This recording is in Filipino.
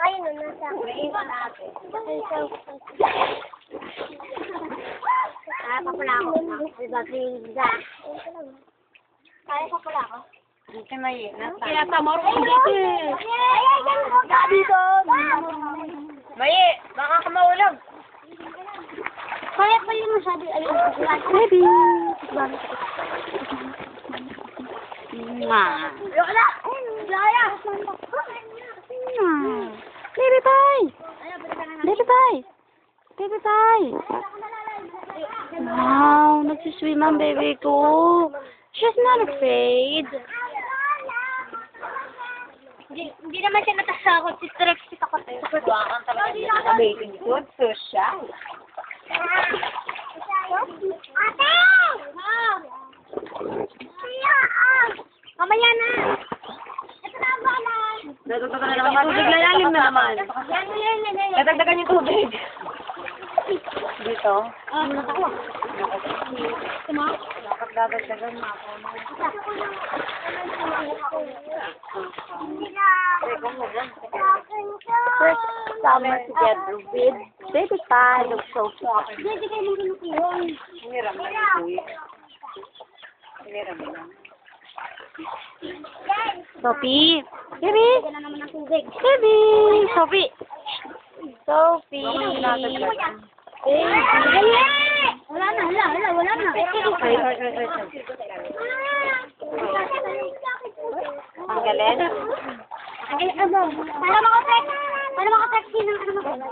Ayun na, nasa papala ako. Diba, pizza. Kaya papala ako. Hindi may Kaya tamor ko dito eh. Dito. May, baka ka maulog. Kaya pa yun masyado. Ayun, Baby. wala. Daya. Baby bye. Baby bye. Baby bye. Wow, nagsiswim ang baby ko. She's not afraid. Hindi naman siya natasakot. Si Trixie takot. Buwakan talaga dito sa bathing suit. Social. Ate! Mamaya na. Ito na ba na? Dadagdagan na naman yung tubig. Layalim na naman. Dadagdagan yung tubig. Dito. Natawa. Tuma? Dapat dadagdagan na ako. First summer together with Baby Pie. Looks so cute. Hindi kayo mong kinukiyon. Hiniram na yung tuwi. Hiniram na. Sophie! Baby! Ito na naman ang tubig. Baby! Sophie! Sophie! Wala na, wala na. Ay. Tanggalin? Para makatext. Para makatext yun ang ano.